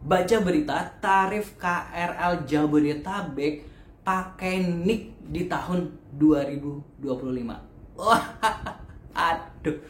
baca berita tarif KRL Jabodetabek pakai NIK di tahun 2025. Wah, aduh,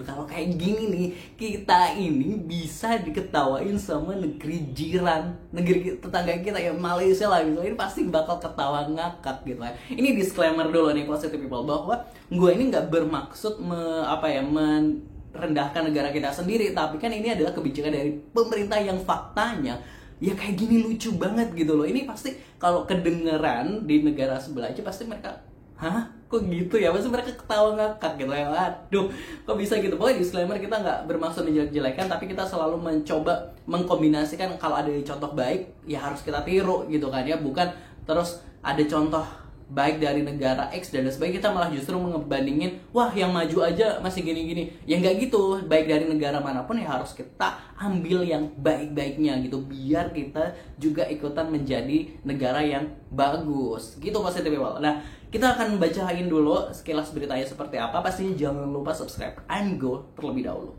kalau kayak gini nih, kita ini bisa diketawain sama negeri jiran, negeri tetangga kita ya, Malaysia lah misalnya, ini pasti bakal ketawa ngakak gitu kan. Ini disclaimer dulu nih positive people, bahwa gue ini nggak bermaksud merendahkan negara kita sendiri, tapi kan ini adalah kebijakan dari pemerintah yang faktanya ya kayak gini lucu banget gitu loh. Ini pasti kalau kedengeran di negara sebelah aja pasti mereka, hah? Kok gitu ya? Pasti mereka ketawa ngakak gitu ya. Aduh, kok bisa gitu? Pokoknya disclaimer, kita nggak bermaksud menjelek-jelekan, tapi kita selalu mencoba mengkombinasikan kalau ada contoh baik ya harus kita tiru gitu kan ya. Bukan terus ada contoh baik dari negara X dan sebagainya kita malah justru ngebandingin, wah yang maju aja masih gini-gini. Ya nggak gitu, baik dari negara manapun ya harus kita ambil yang baik-baiknya gitu, biar kita juga ikutan menjadi negara yang bagus gitu positive people. Nah, kita akan bacain dulu sekilas beritanya seperti apa. Pastinya jangan lupa subscribe and go terlebih dahulu.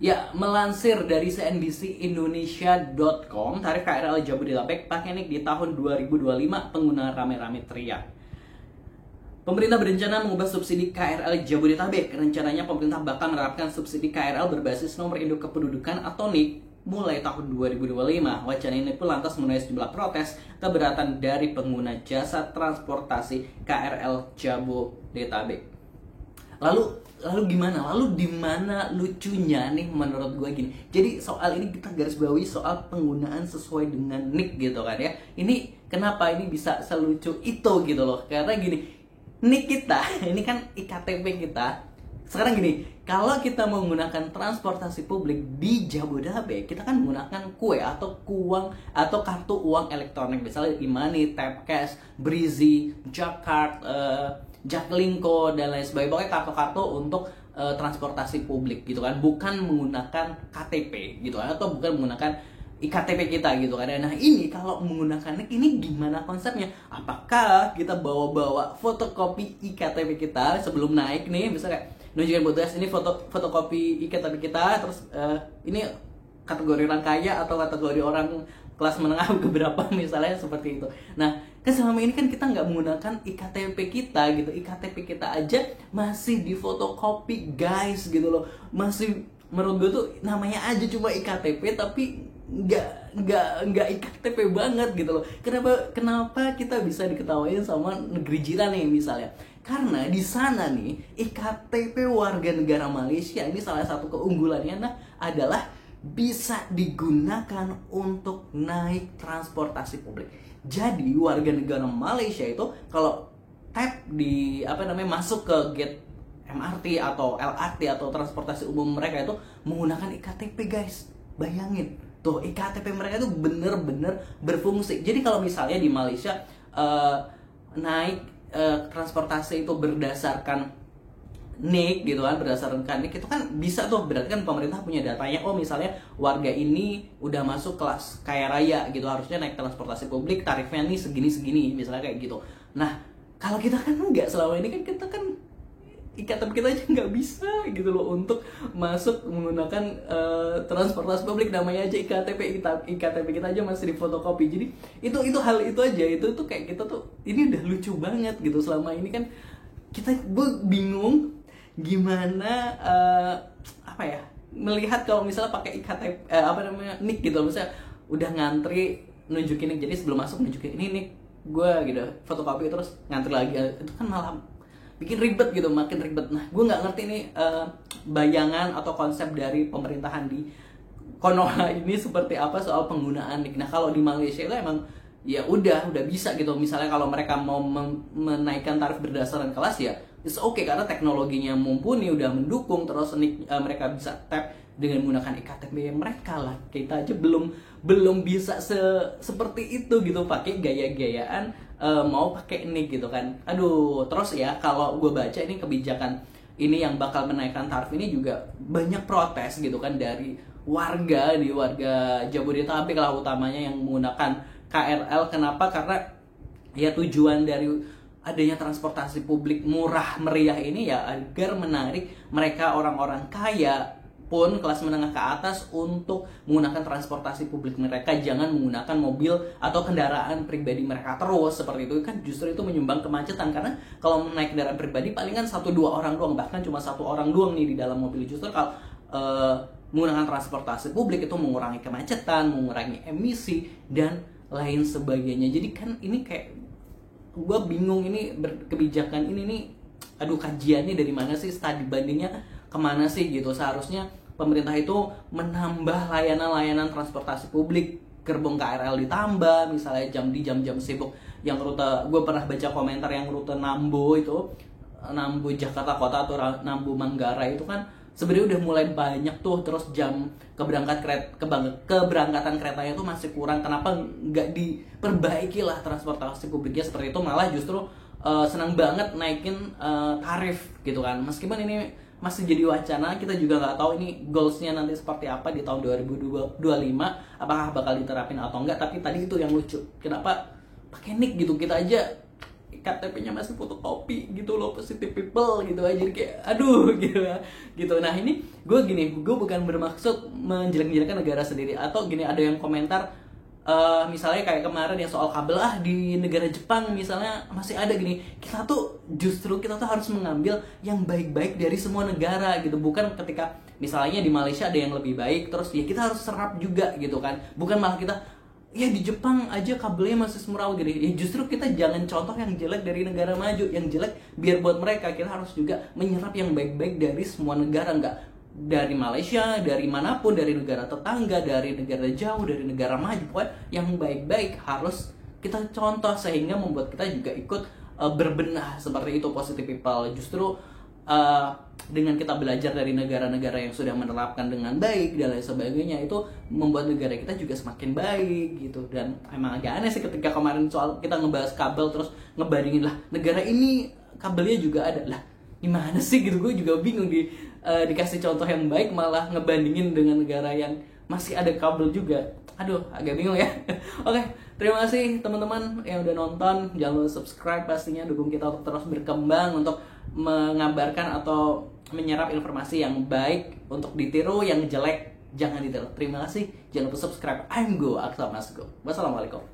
Ya, melansir dari cnbcindonesia.com, tarif KRL Jabodetabek pakai NIK di tahun 2025, pengguna rame-rame teriak. Pemerintah berencana mengubah subsidi KRL Jabodetabek. Rencananya pemerintah bakal menerapkan subsidi KRL berbasis nomor induk kependudukan atau NIK mulai tahun 2025. Wacana ini pun lantas menuai sejumlah protes keberatan dari pengguna jasa transportasi KRL Jabodetabek. Lalu gimana? Lalu di mana lucunya nih menurut gue gini. Jadi soal ini kita garis bawahi soal penggunaan sesuai dengan NIK gitu kan ya. Ini kenapa ini bisa selucu itu gitu loh. Karena gini, NIK kita, ini kan IKTP kita. Sekarang gini, kalau kita menggunakan transportasi publik di Jabodetabek, kita kan menggunakan kue atau kuang atau kartu uang elektronik, misalnya e-money, tap cash, Breezy, Jackcard, Jaklingko dan lain sebagainya. Pokoknya kartu-kartu untuk transportasi publik gitu kan, bukan menggunakan KTP gitu kan, atau bukan menggunakan IKTP kita gitu kan. Nah, ini kalau menggunakan NIK ini gimana konsepnya? Apakah kita bawa-bawa fotokopi IKTP kita sebelum naik nih, misalnya kayak nunjukin petugas ini fotokopi IKTP kita, terus ini kategori orang kaya atau kategori orang kelas menengah keberapa misalnya, seperti itu. Nah, kan selama ini kan kita nggak menggunakan IKTP kita gitu. IKTP kita aja masih di fotokopi guys gitu loh. Masih, menurut gue tuh namanya aja cuma IKTP tapi nggak IKTP banget gitu loh. Kenapa kita bisa diketawain sama negeri jiran nih misalnya? Karena di sana nih IKTP warga negara Malaysia ini salah satu keunggulannya adalah bisa digunakan untuk naik transportasi publik. Jadi warga negara Malaysia itu kalau tap di masuk ke gate MRT atau LRT atau transportasi umum mereka itu menggunakan IKTP guys. Bayangin tuh, IKTP mereka itu bener-bener berfungsi. Jadi kalau misalnya di Malaysia naik transportasi itu berdasarkan NIK gitu kan, berdasarkan NIK itu kan bisa tuh, berarti kan pemerintah punya datanya. Oh misalnya warga ini udah masuk kelas kaya raya gitu, harusnya naik transportasi publik tarifnya nih segini-segini misalnya kayak gitu. Nah, kalau kita kan enggak, selama ini kan kita kan IKTP kita aja nggak bisa gitu loh untuk masuk menggunakan transportasi publik, namanya aja IKTP kita aja masih di fotokopi. Jadi itu hal itu aja, itu tuh kayak kita tuh ini udah lucu banget gitu. Selama ini kan gue bingung gimana melihat kalau misalnya pakai IKTP NIK gitu, misalnya udah ngantri nunjukin NIK, jadi sebelum masuk nunjukin ini NIK gue gitu, fotokopi terus ngantri lagi, itu kan malah bikin ribet gitu, makin ribet. Nah, gue nggak ngerti nih bayangan atau konsep dari pemerintahan di Konoha ini seperti apa soal penggunaan NIK. Nah, kalau di Malaysia itu emang ya udah bisa gitu. Misalnya kalau mereka mau menaikkan tarif berdasarkan kelas ya it's okay, karena teknologinya mumpuni, udah mendukung, terus mereka bisa tap dengan menggunakan IKTP mereka lah. Kita aja belum bisa seperti itu gitu, pakai gaya-gayaan mau pakai NIK gitu kan. Aduh, terus ya kalau gue baca ini kebijakan ini yang bakal menaikkan tarif ini juga banyak protes gitu kan dari warga Jabodetabek lah utamanya yang menggunakan KRL. Kenapa? Karena ya tujuan dari adanya transportasi publik murah meriah ini ya agar menarik mereka orang-orang kaya pun kelas menengah ke atas untuk menggunakan transportasi publik mereka, jangan menggunakan mobil atau kendaraan pribadi mereka terus seperti itu. Kan justru itu menyumbang kemacetan, karena kalau naik kendaraan pribadi palingan 1-2 orang doang, bahkan cuma 1 orang doang nih di dalam mobil. Justru kalau menggunakan transportasi publik itu mengurangi kemacetan, mengurangi emisi dan lain sebagainya. Jadi kan ini kayak gue bingung, ini kebijakan ini nih, aduh kajiannya dari mana sih, studi bandingnya kemana sih gitu. Seharusnya pemerintah itu menambah layanan-layanan transportasi publik, gerbong KRL ditambah, misalnya di jam-jam sibuk yang rute, gue pernah baca komentar yang rute Nambo itu, Nambo Jakarta Kota atau Nambo Manggarai itu kan sebenarnya udah mulai banyak tuh, terus jam keberangkatan keretanya itu masih kurang. Kenapa nggak diperbaiki lah transportasi publiknya seperti itu, malah justru senang banget naikin tarif gitu kan. Meskipun ini masih jadi wacana, kita juga nggak tahu ini goalsnya nanti seperti apa di tahun 2025, apakah bakal diterapin atau enggak. Tapi tadi itu yang lucu, kenapa pakai nik gitu, kita aja KTP-nya masih fotokopi gitu loh, positive people gitu aja, jadi kayak aduh gitu. Nah ini gue bukan bermaksud menjelek-jelekan negara sendiri, atau gini, ada yang komentar misalnya kayak kemarin ya soal kabel, di negara Jepang misalnya masih ada gini. Kita tuh harus mengambil yang baik-baik dari semua negara gitu, bukan ketika misalnya di Malaysia ada yang lebih baik terus ya kita harus serap juga gitu kan, bukan malah kita ya di Jepang aja kabelnya masih semurah gini. Ya justru kita jangan contoh yang jelek dari negara maju, yang jelek biar buat mereka. Kita harus juga menyerap yang baik-baik dari semua negara, enggak dari Malaysia, dari manapun, dari negara tetangga, dari negara jauh, dari negara maju. Pokoknya yang baik-baik harus kita contoh, sehingga membuat kita juga ikut berbenah seperti itu, positive people. Justru dengan kita belajar dari negara-negara yang sudah menerapkan dengan baik dan lain sebagainya, itu membuat negara kita juga semakin baik gitu. Dan emang agak aneh sih ketika kemarin soal kita ngebahas kabel terus ngebandingin lah negara ini kabelnya juga ada, lah gimana sih gitu. Gue juga bingung dikasih contoh yang baik malah ngebandingin dengan negara yang masih ada kabel juga. Aduh, agak bingung ya. Oke, terima kasih teman-teman yang udah nonton. Jangan lupa subscribe pastinya, dukung kita untuk terus berkembang, untuk mengabarkan atau menyerap informasi yang baik, untuk ditiru, yang jelek jangan ditiru. Terima kasih, jangan lupa subscribe. I'm Go, Aksa Mas Go. Wassalamualaikum.